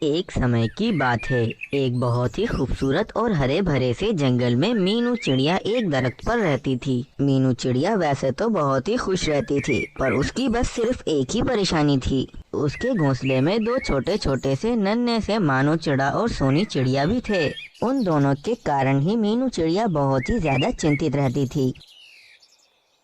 एक समय की बात है। एक बहुत ही खूबसूरत और हरे भरे से जंगल में मीनू चिड़िया एक दरख्त पर रहती थी। मीनू चिड़िया वैसे तो बहुत ही खुश रहती थी, पर उसकी बस सिर्फ एक ही परेशानी थी। उसके घोंसले में दो छोटे छोटे से नन्हे से मानो चिड़ा और सोनी चिड़िया भी थे। उन दोनों के कारण ही मीनू चिड़िया बहुत ही ज्यादा चिंतित रहती थी।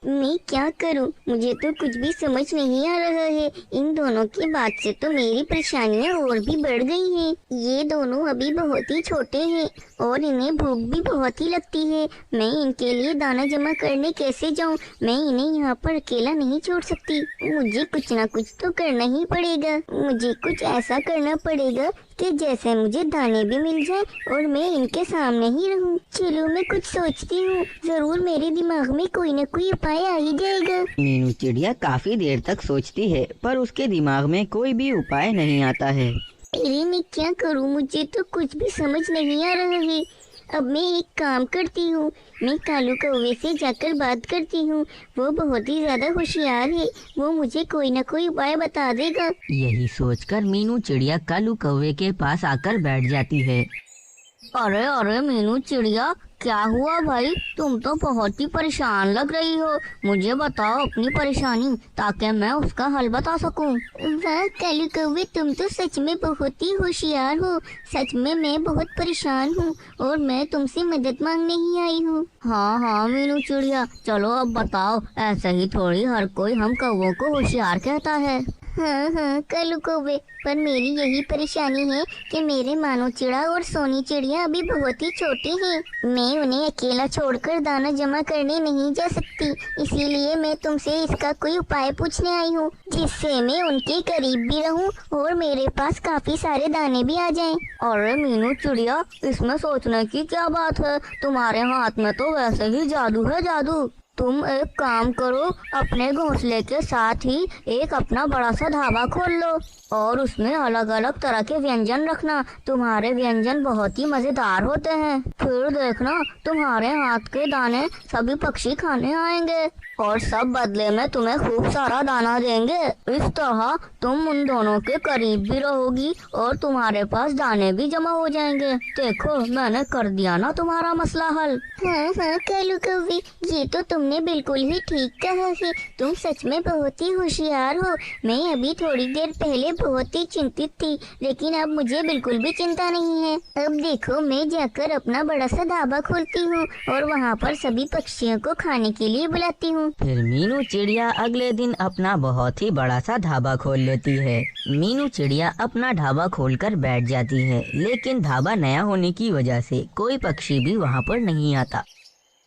मैं क्या करूं? मुझे तो कुछ भी समझ नहीं आ रहा है। इन दोनों की बात से तो मेरी परेशानियां और भी बढ़ गई हैं। ये दोनों अभी बहुत ही छोटे हैं और इन्हें भूख भी बहुत ही लगती है। मैं इनके लिए दाना जमा करने कैसे जाऊं? मैं इन्हें यहाँ पर अकेला नहीं छोड़ सकती। मुझे कुछ ना कुछ तो करना ही पड़ेगा। मुझे कुछ ऐसा करना पड़ेगा कि जैसे मुझे दाने भी मिल जाए और मैं इनके सामने ही रहूं। चलो मैं कुछ सोचती हूँ, जरूर मेरे दिमाग में कोई न कोई उपाय आ ही जाएगा। मीनू चिड़िया काफी देर तक सोचती है, पर उसके दिमाग में कोई भी उपाय नहीं आता है। अरे मैं क्या करूँ? मुझे तो कुछ भी समझ नहीं आ रहा है। अब मैं एक काम करती हूँ, मैं कालू कौवे से जाकर बात करती हूँ। वो बहुत ही ज्यादा होशियार है, वो मुझे कोई ना कोई उपाय बता देगा। यही सोचकर मीनू चिड़िया कालू कौवे के पास आकर बैठ जाती है। अरे अरे मीनू चिड़िया, क्या हुआ भाई? तुम तो बहुत ही परेशान लग रही हो। मुझे बताओ अपनी परेशानी, ताकि मैं उसका हल बता सकूं। वाह कालू कौवे, तुम तो सच में बहुत ही होशियार हो। सच में मैं बहुत परेशान हूँ और मैं तुमसे मदद मांगने ही आई हूँ। हाँ हाँ मीनू चिड़िया, चलो अब बताओ। ऐसे ही थोड़ी हर कोई हम कौवों को होशियार कहता है। हाँ हाँ कालू कौवे, पर मेरी यही परेशानी है कि मेरे मानो चिड़ा और सोनी चिड़िया अभी बहुत ही छोटे हैं। मैं उन्हें अकेला छोड़कर दाना जमा करने नहीं जा सकती, इसीलिए मैं तुमसे इसका कोई उपाय पूछने आई हूँ, जिससे मैं उनके करीब भी रहूँ और मेरे पास काफी सारे दाने भी आ जाएं। अरे मीनू चिड़िया, इसमें सोचने की क्या बात है? तुम्हारे हाथ में तो वैसे ही जादू है, जादू। तुम एक काम करो, अपने घोंसले के साथ ही एक अपना बड़ा सा ढाबा खोल लो और उसमें अलग अलग तरह के व्यंजन रखना। तुम्हारे व्यंजन बहुत ही मजेदार होते हैं। फिर देखना, तुम्हारे हाथ के दाने सभी पक्षी खाने आएंगे और सब बदले में तुम्हें खूब सारा दाना देंगे। इस तरह तुम उन दोनों के करीब भी रहोगी और तुम्हारे पास दाने भी जमा हो जाएंगे। देखो, मैंने कर दिया ना तुम्हारा मसला हल। हाँ हाँ कालू कौवे, ये तो तुमने बिल्कुल ही ठीक कहा है। तुम सच में बहुत ही होशियार हो। मैं अभी थोड़ी देर पहले बहुत ही चिंतित थी, लेकिन अब मुझे बिल्कुल भी चिंता नहीं है। अब देखो, मैं जाकर अपना बड़ा सा ढाबा खोलती हूँ और वहाँ पर सभी पक्षियों को खाने के लिए बुलाती हूँ। फिर मीनू चिड़िया अगले दिन अपना बहुत ही बड़ा सा ढाबा खोल लेती है। मीनू चिड़िया अपना ढाबा खोलकर बैठ जाती है, लेकिन ढाबा नया होने की वजह से कोई पक्षी भी वहाँ पर नहीं आता।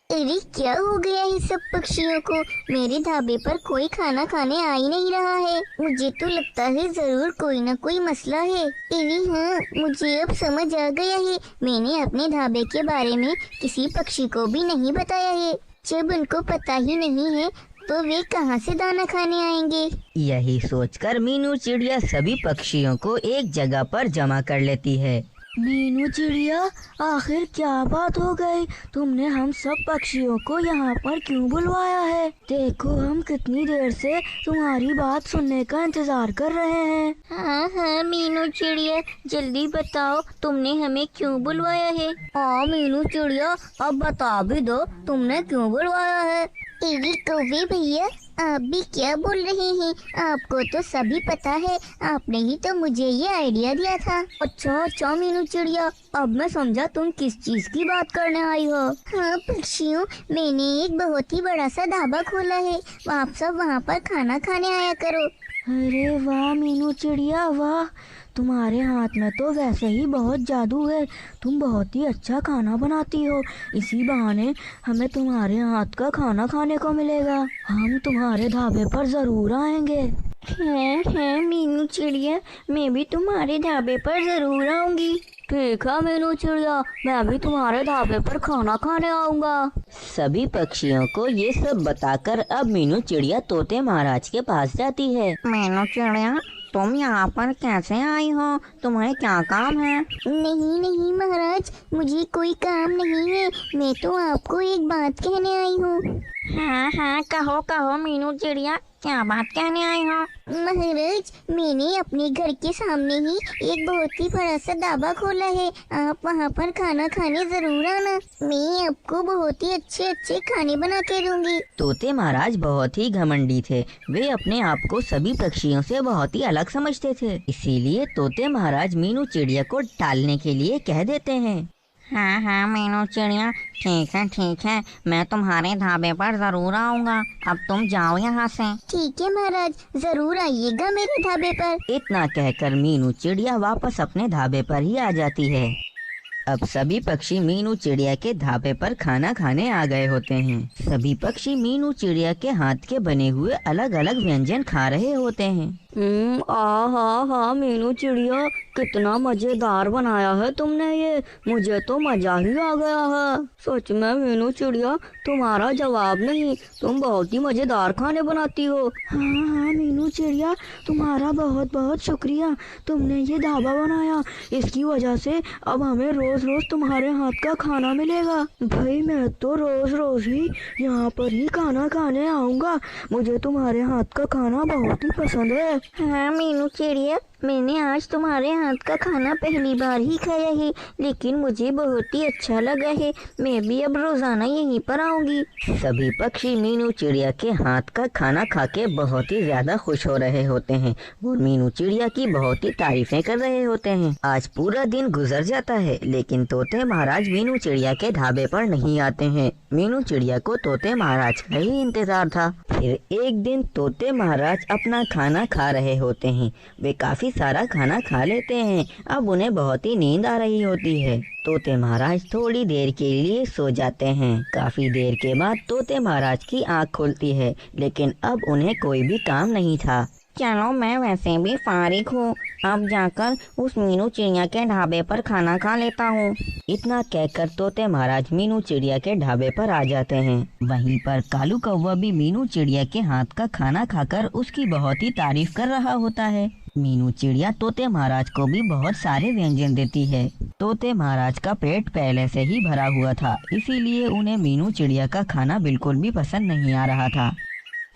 अरे क्या हो गया है सब पक्षियों को? मेरे ढाबे पर कोई खाना खाने आ ही नहीं रहा है। मुझे तो लगता है जरूर कोई ना कोई मसला है। अरे हाँ, मुझे अब समझ आ गया है। मैंने अपने ढाबे के बारे में किसी पक्षी को भी नहीं बताया है। जब उनको पता ही नहीं है तो वे कहाँ से दाना खाने आएंगे? यही सोचकर मीनू चिड़िया सभी पक्षियों को एक जगह पर जमा कर लेती है। मीनू चिड़िया, आखिर क्या बात हो गई? तुमने हम सब पक्षियों को यहाँ पर क्यों बुलवाया है? देखो, हम कितनी देर से तुम्हारी बात सुनने का इंतजार कर रहे हैं। हाँ हाँ मीनू चिड़िया, जल्दी बताओ तुमने हमें क्यों बुलवाया है? हाँ मीनू चिड़िया, अब बता भी दो तुमने क्यों बुलवाया है। अरे कौवे भैया, आप भी क्या बोल रहे हैं? आपको तो सभी पता है, आपने ही तो मुझे ये आइडिया दिया था। अच्छा मीनू चिड़िया, अब मैं समझा तुम किस चीज की बात करने आई हो। हाँ पक्षियों, मैंने एक बहुत ही बड़ा सा ढाबा खोला है, आप सब वहाँ पर खाना खाने आया करो। अरे वाह मीनू चिड़िया, वाह! तुम्हारे हाथ में तो वैसे ही बहुत जादू है। तुम बहुत ही अच्छा खाना बनाती हो। इसी बहाने हमें तुम्हारे हाथ का खाना खाने को मिलेगा। हम तुम्हारे ढाबे पर जरूर आएंगे। हाँ मीनू चिड़िया, मैं भी तुम्हारे ढाबे पर जरूर आऊंगी। ठीक है मीनू चिड़िया, मैं भी तुम्हारे ढाबे पर खाना खाने आऊंगा। सभी पक्षियों को ये सब बताकर अब मीनू चिड़िया तोते महाराज के पास जाती है। मीनू चिड़िया, तुम यहाँ पर कैसे आई हो? तुम्हें क्या काम है? नहीं नहीं महाराज, मुझे कोई काम नहीं है। मैं तो आपको एक बात कहने आई हूँ। हाँ हाँ, कहो कहो मीनू चिड़िया, क्या बात कहने आई हो? महाराज, मैंने अपने घर के सामने ही एक बहुत ही बड़ा सा ढाबा खोला है। आप वहाँ पर खाना खाने जरूर आना। मैं आपको बहुत ही अच्छे अच्छे खाने बना के दूंगी। तोते महाराज बहुत ही घमंडी थे। वे अपने आप को सभी पक्षियों से बहुत ही अलग समझते थे। इसीलिए तोते महाराज मीनू चिड़िया को टालने के लिए कह देते हैं। हाँ हाँ मीनू चिड़िया, ठीक है, मैं तुम्हारे ढाबे पर जरूर आऊँगा। अब तुम जाओ यहाँ से। ठीक है महाराज, जरूर आइएगा मेरे ढाबे पर। इतना कहकर मीनू चिड़िया वापस अपने ढाबे पर ही आ जाती है। अब सभी पक्षी मीनू चिड़िया के ढाबे पर खाना खाने आ गए होते हैं। सभी पक्षी मीनू चिड़िया के हाथ के बने हुए अलग अलग व्यंजन खा रहे होते हैं। हाँ मीनू चिड़िया, कितना मजेदार बनाया है तुमने ये। मुझे तो मजा ही आ गया है। सच में मीनू चिड़िया, तुम्हारा जवाब नहीं। तुम बहुत ही मजेदार खाने बनाती हो। हाँ मीनू चिड़िया, तुम्हारा बहुत बहुत शुक्रिया। तुमने ये ढाबा बनाया, इसकी वजह से अब हमें रोज रोज तुम्हारे हाथ का खाना मिलेगा। भाई मैं तो रोज रोज ही यहाँ पर ही खाना खाने आऊँगा। मुझे तुम्हारे हाथ का खाना बहुत ही पसंद है। हाँ मीनू चिड़िया, मैंने आज तुम्हारे हाथ का खाना पहली बार ही खाया है, लेकिन मुझे बहुत ही अच्छा लगा है। मैं भी अब रोजाना यहीं पर आऊंगी। सभी पक्षी मीनू चिड़िया के हाथ का खाना खा के बहुत ही ज्यादा खुश हो रहे होते हैं और मीनू चिड़िया की बहुत ही तारीफें कर रहे होते हैं। आज पूरा दिन गुजर जाता है, लेकिन तोते महाराज मीनू चिड़िया के ढाबे पर नहीं आते हैं। मीनू चिड़िया को तोते महाराज का ही इंतजार था। फिर एक दिन तोते महाराज अपना खाना खा रहे होते हैं। वे काफी सारा खाना खा लेते हैं। अब उन्हें बहुत ही नींद आ रही होती है। तोते महाराज थोड़ी देर के लिए सो जाते हैं। काफी देर के बाद तोते महाराज की आँख खुलती है, लेकिन अब उन्हें कोई भी काम नहीं था। चलो, मैं वैसे भी फारिग हूँ, अब जाकर उस मीनू चिड़िया के ढाबे पर खाना खा लेता हूँ। इतना कहकर तोते महाराज मीनू चिड़िया के ढाबे पर आ जाते हैं। वहीं पर कालू कौवा भी मीनू चिड़िया के हाथ का खाना खाकर उसकी बहुत ही तारीफ कर रहा होता है। मीनू चिड़िया तोते महाराज को भी बहुत सारे व्यंजन देती है। तोते महाराज का पेट पहले से ही भरा हुआ था, इसीलिए उन्हें मीनू चिड़िया का खाना बिल्कुल भी पसंद नहीं आ रहा था।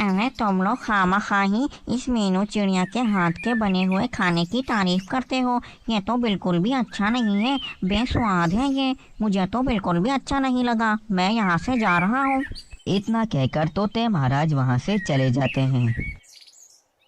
अरे तुम लोग खामखा ही इस मीनू चिड़िया के हाथ के बने हुए खाने की तारीफ करते हो। ये तो बिल्कुल भी अच्छा नहीं है, बेस्वाद है ये। मुझे तो बिल्कुल भी अच्छा नहीं लगा। मैं यहाँ से जा रहा हूँ। इतना कहकर तोते महाराज वहाँ से चले जाते हैं।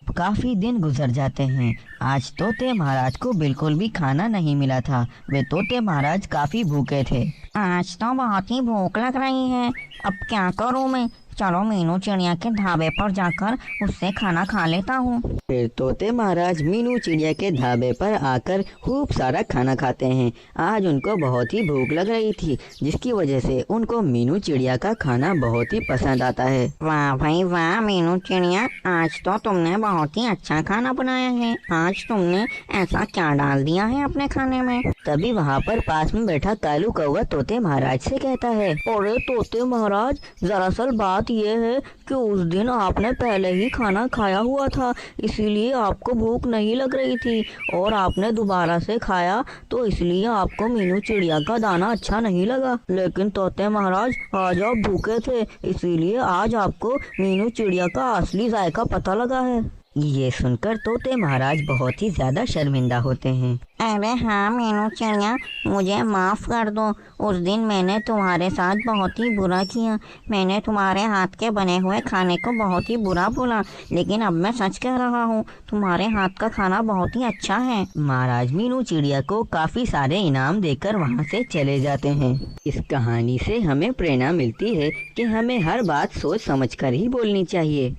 काफी दिन गुजर जाते हैं। आज तोते महाराज को बिल्कुल भी खाना नहीं मिला था। वे तोते महाराज काफी भूखे थे। आज तो बहुत ही भूख लग रही है। अब क्या करूँ मैं? चलो मीनू चिड़िया के ढाबे पर जाकर उससे खाना खा लेता हूँ। फिर तोते महाराज मीनू चिड़िया के ढाबे पर आकर खूब सारा खाना खाते हैं। आज उनको बहुत ही भूख लग रही थी, जिसकी वजह से उनको मीनू चिड़िया का खाना बहुत ही पसंद आता है। वाह भाई वाह मीनू चिड़िया, आज तो तुमने बहुत ही अच्छा खाना बनाया है। आज तुमने ऐसा क्या डाल दिया है अपने खाने में? तभी वहाँ पर पास में बैठा कालू कौवा तोते महाराज से कहता है, अरे तोते महाराज, दरअसल बात ये है कि उस दिन आपने पहले ही खाना खाया हुआ था, इसीलिए आपको भूख नहीं लग रही थी, और आपने दोबारा से खाया तो इसलिए आपको मीनू चिड़िया का दाना अच्छा नहीं लगा। लेकिन तोते महाराज, आज आप भूखे थे, इसीलिए आज आपको मीनू चिड़िया का असली जायका पता लगा है। ये सुनकर तोते महाराज बहुत ही ज्यादा शर्मिंदा होते हैं। अरे हाँ मीनू चिड़िया, मुझे माफ़ कर दो। उस दिन मैंने तुम्हारे साथ बहुत ही बुरा किया। मैंने तुम्हारे हाथ के बने हुए खाने को बहुत ही बुरा बोला, लेकिन अब मैं सच कह रहा हूँ, तुम्हारे हाथ का खाना बहुत ही अच्छा है। महाराज मीनू चिड़िया को काफी सारे इनाम देकर वहाँ से चले जाते हैं। इस कहानी से हमें प्रेरणा मिलती है कि हमें हर बात सोच समझकर ही बोलनी चाहिए।